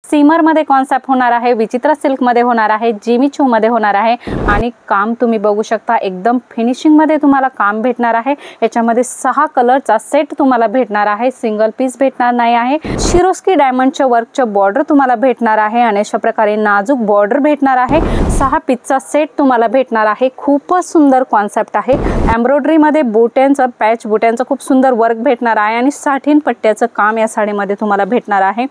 Seamer मध्ये concept होणार आहे, विचित्र सिल्क मध्ये होणार आहे, जिमी चू मध्ये होणार आहे आणि काम तुम्ही बघू शकता एकदम फिनिशिंग मध्ये तुम्हाला काम भेटणार आहे। याच्यामध्ये 6 कलरचा सेट तुम्हाला भेटणार आहे, सिंगल पीस भेटणार नाही आहे। शिरोस्की डायमंडच्या वर्कच्या बॉर्डर तुम्हाला भेटणार आहे आणि अशा प्रकारे नाजूक बॉर्डर भेटणार आहे। 6 पीसचा सेट तुम्हाला भेटणार आहे। खूपच सुंदर कॉन्सेप्ट आहे। एम्ब्रॉयडरी मध्ये बुट्यांचा पॅच बुट्यांचा खूप सुंदर वर्क भेटणार आहे आणि साठीन पट्ट्याचं काम या साडीमध्ये तुम्हाला भेटणार आहे।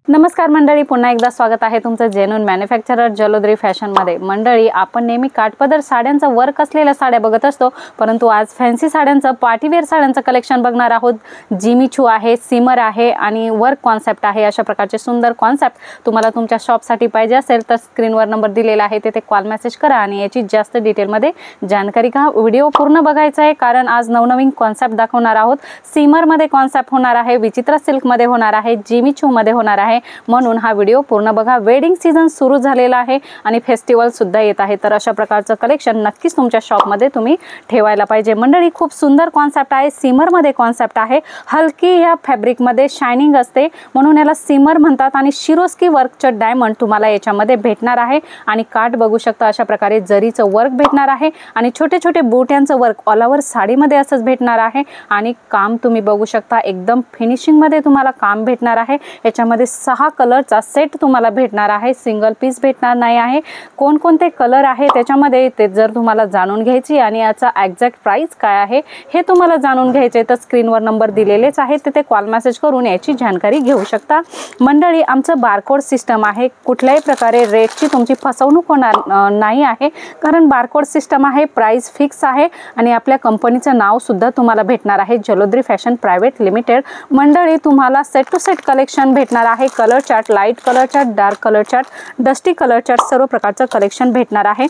नमस्कार मंडळी, पुन्हा एकदा स्वागत आहे तुमचं जेन्युइन मॅन्युफॅक्चरर जलोदरी फॅशन मध्ये। मंडळी, आपण नेहमी काठपदर साड्यांचा वर्क असलेल्या साड्या बघत असतो, परंतु आज फॅन्सी साड्यांचं पार्टीवेअर साड्यांचं कलेक्शन बघणार आहोत। जिमी चू आहे, सीमर आहे आणि वर्क कॉन्सेप्ट आहे। अशा प्रकारचे सुंदर कॉन्सेप्ट तुम्हाला तुमच्या शॉपसाठी पाहिजे असेल तर स्क्रीनवर नंबर दिलेला आहे, तेथे कॉल मेसेज करा आणि याची जास्त डिटेलमध्ये जानकारी घ्या। व्हिडिओ पूर्ण बघायचा आहे कारण आज नवनवीन कॉन्सेप्ट दाखवणार आहोत। सीमर मध्ये कॉन्सेप्ट होणार आहे, विचित्र सिल्क मध्ये होणार आहे, जिमी चू मध्ये होणार आहे, म्हणून हा व्हिडिओ पूर्ण बघा। वेडिंग सीजन सुरू झालेला आहे आणि फेस्टिवल सुद्धा येत आहे, तर अशा प्रकारचं कलेक्शन नक्कीच तुमच्या शॉप मध्ये तुम्ही ठेवायला पाहिजे। मंडळी, खूप सुंदर कॉन्सेप्ट आहे। सीमर मध्ये कॉन्सेप्ट आहे, हलकी या फॅब्रिक मध्ये शायनिंग असते म्हणून याला सीमर म्हणतात आणि शिरोस्की वर्कचं डायमंड तुम्हाला याच्यामध्ये भेटणार आहे आणि काठ बघू शकता अशा प्रकारे जरीचं वर्क भेटणार आहे आणि छोटे छोटे बुट्यांचं वर्क ऑल ओव्हर साडीमध्ये असंच भेटणार आहे आणि काम तुम्ही बघू शकता एकदम फिनिशिंग मध्ये तुम्हाला काम भेटणार आहे। याच्यामध्ये 6 कलरचा सेट तुम्हाला भेटणार आहे, सिंगल पीस भेटणार नाही आहे। कोणकोणते कलर आहे त्याच्यामध्ये ते जर तुम्हाला जाणून घ्यायची आणि याचा एक्झॅक्ट प्राइस काय आहे हे तुम्हाला जाणून घ्यायचे तर स्क्रीनवर नंबर दिलेलेच आहे, तिथे कॉल मेसेज करून याची जानकारी घेऊ शकता। मंडळी, आमचं बारकोड सिस्टम आहे, कुठल्याही प्रकारे रेटची तुमची फसवणूक होणार नाही आहे कारण बारकोड सिस्टम आहे, प्राइस फिक्स आहे आणि आपल्या कंपनीचं नाव सुद्धा तुम्हाला भेटणार आहे, जलोदरी फॅशन प्रायव्हेट लिमिटेड। मंडळी, तुम्हाला सेट टू सेट कलेक्शन भेटणार आहे। Colour chart, light colour chart, dark colour chart, dusty colour chart सर्व प्रकारचं कलेक्शन भेटणार आहे।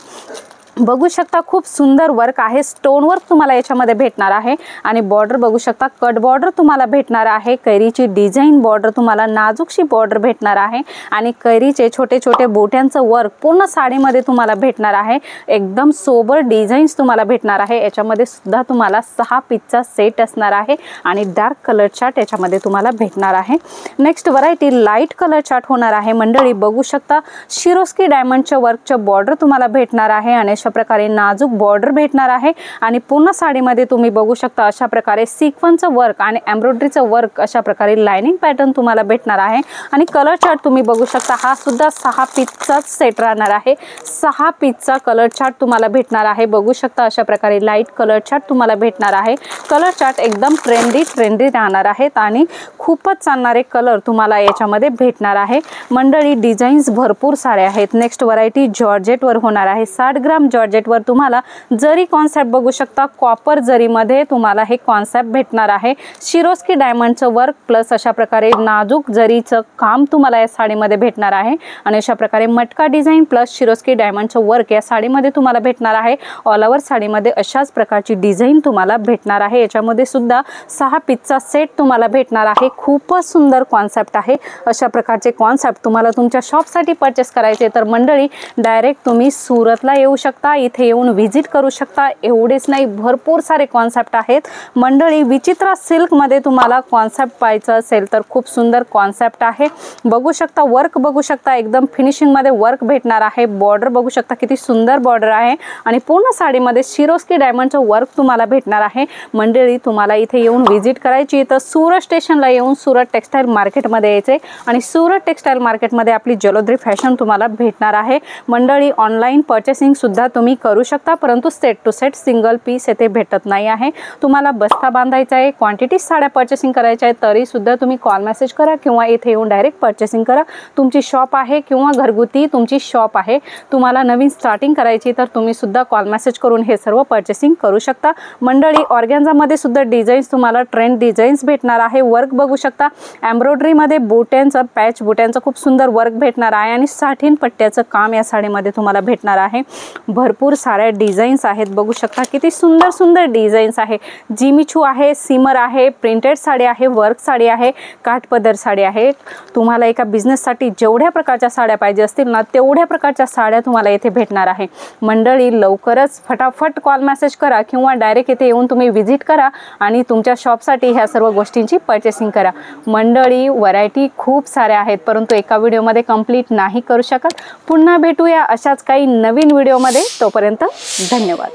बघू शकता खूप सुंदर वर्क आहे, स्टोन वर्क तुम्हाला याच्यामध्ये भेटणार आहे आणि बॉर्डर बघू शकता कट बॉर्डर तुम्हाला भेटणार आहे। कैरीची डिझाइन बॉर्डर तुम्हाला नाजूकशी बॉर्डर भेटणार आहे आणि कैरीचे छोटे छोटे बोट्यांचं वर्क पूर्ण साडीमध्ये तुम्हाला भेटणार आहे। एकदम सोबर डिझाईन्स तुम्हाला भेटणार आहे। याच्यामध्ये सुद्धा तुम्हाला 6 पीसचा सेट असणार आहे आणि डार्क कलर चार्ट याच्यामध्ये तुम्हाला भेटणार आहे। Next variety light colour chart होणार आहे। मंडळी, बघू शकता शिरोस्की डायमंडच्या वर्कचं बॉर्डर तुम्हाला भेटणार आहे आणि अशा प्रकारे नाजूक बॉर्डर भेटणार आहे आणि पूर्ण साडीमध्ये तुम्ही बघू शकता अशा प्रकारे सिक्वेन्सचं वर्क आणि एम्ब्रॉयडरीचं वर्क अशा प्रकारे लाइनिंग पॅटर्न तुम्हाला भेटणार आहे आणि कलर चार्ट तुम्ही बघू शकता हा सुद्धा 6 पीसचा सेट राहणार आहे। 6 पीसचा कलर चार्ट तुम्हाला भेटणार आहे। बघू शकता अशा प्रकारे लाईट कलर चार्ट तुम्हाला भेटणार आहे। कलर चार्ट एकदम ट्रेंडी राहणार आहेत आणि खूपच चालणारे कलर तुम्हाला याच्यामध्ये भेटणार आहे। मंडळी, डिझाईन्स भरपूर सारे आहेत। नेक्स्ट व्हरायटी जॉर्जेट वर होणार आहे। 60 ग्राम जॉर्जेट वर तुम्हाला जरी कॉन्सेप्ट बघू शकता, कॉपर जरी मध्ये तुम्हाला हे कॉन्सेप्ट भेटणार आहे। शिरोस्की डायमंडचं वर्क प्लस अशा प्रकारे नाजूक जरीचं काम तुम्हाला या साडीमध्ये भेटणार आहे आणि अशा प्रकारे मटका डिझाइन प्लस शिरोस्की डायमंडचं वर्क या साडीमध्ये तुम्हाला भेटणार आहे। ऑल ओव्हर साडीमध्ये अशाच प्रकारची डिझाइन तुम्हाला भेटणार आहे। याच्यामध्ये सुद्धा 6 पीसचा सेट तुम्हाला भेटणार आहे। खूपच सुंदर कॉन्सेप्ट आहे। अशा प्रकारचे कॉन्सेप्ट तुम्हाला तुमच्या शॉपसाठी परचेस करायचे तर मंडळी डायरेक्ट तुम्ही सुरतला येऊ शकता, इथे येऊन व्हिजिट करू शकता। एवढेच नाही, भरपूर सारे कॉन्सेप्ट आहेत। मंडळी, विचित्र सिल्क मध्ये तुम्हाला कॉन्सेप्ट पाहायचं असेल तर खूप सुंदर कॉन्सेप्ट आहे। बघू शकता वर्क बघू शकता एकदम फिनिशिंग मध्ये वर्क भेटणार आहे। बॉर्डर बघू शकता किती सुंदर बॉर्डर आहे आणि पूर्ण साडीमध्ये शिरोस्की डायमंडचं वर्क तुम्हाला भेटणार आहे। मंडळी, तुम्हाला इथे येऊन व्हिजिट करायची तर सुरत स्टेशनला येऊन सुरत टेक्सटाईल मार्केटमध्ये यायचे आणि सुरत टेक्सटाईल मार्केटमध्ये आपली जलोदरी फॅशन तुम्हाला भेटणार आहे। मंडळी, ऑनलाईन परचेसिंग सुद्धा तुम्ही करू शकता, परंतु set to set single piece येथे भेटत नाही आहे। तुम्हाला बस्ता बांधायचा आहे, क्वांटिटी साड्या परचेसिंग करायच्या आहे तरी सुद्धा तुम्ही कॉल मेसेज करा किंवा इथे येऊन डायरेक्ट परचेसिंग करा। तुमची शॉप आहे किंवा घरगुती तुमची शॉप आहे, तुम्हाला नवीन स्टार्टिंग करायची तर तुम्ही सुद्धा कॉल मेसेज करून हे सर्व परचेसिंग करू शकता। मंडळी, ऑर्गॅन्झा मध्ये सुद्धा डिझाईन्स तुम्हाला ट्रेंड डिझाईन्स भेटणार आहे। वर्क बघू शकता, एम्ब्रॉयडरी मध्ये बुट्यांचं पॅच बुट्यांचं खूप सुंदर वर्क भेटणार आहे आणि साठीन पट्ट्याचं काम या साडीमध्ये तुम्हाला भेटणार आहे। भरपूर साऱ्या डिझाईन्स आहेत, बघू शकता किती सुंदर सुंदर डिझाईन्स आहे। जिमिचू आहे, सिमर आहे, प्रिंटेड साडी आहे, वर्क साडी आहे, काठपदर साडी आहे। तुम्हाला एका बिझनेससाठी जेवढ्या प्रकारच्या साड्या पाहिजे असतील ना तेवढ्या प्रकारच्या साड्या तुम्हाला येथे भेटणार आहे। मंडळी लवकरच फटाफट कॉल मेसेज करा किंवा डायरेक्ट येथे येऊन तुम्ही व्हिजिट करा आणि तुमच्या शॉपसाठी ह्या सर्व गोष्टींची पर्चेसिंग करा। मंडळी व्हरायटी खूप साऱ्या आहेत, परंतु एका व्हिडिओमध्ये कंप्लीट नाही करू शकत। पुन्हा भेटूया अशाच काही नवीन व्हिडिओमध्ये, तोपर्यंत धन्यवाद।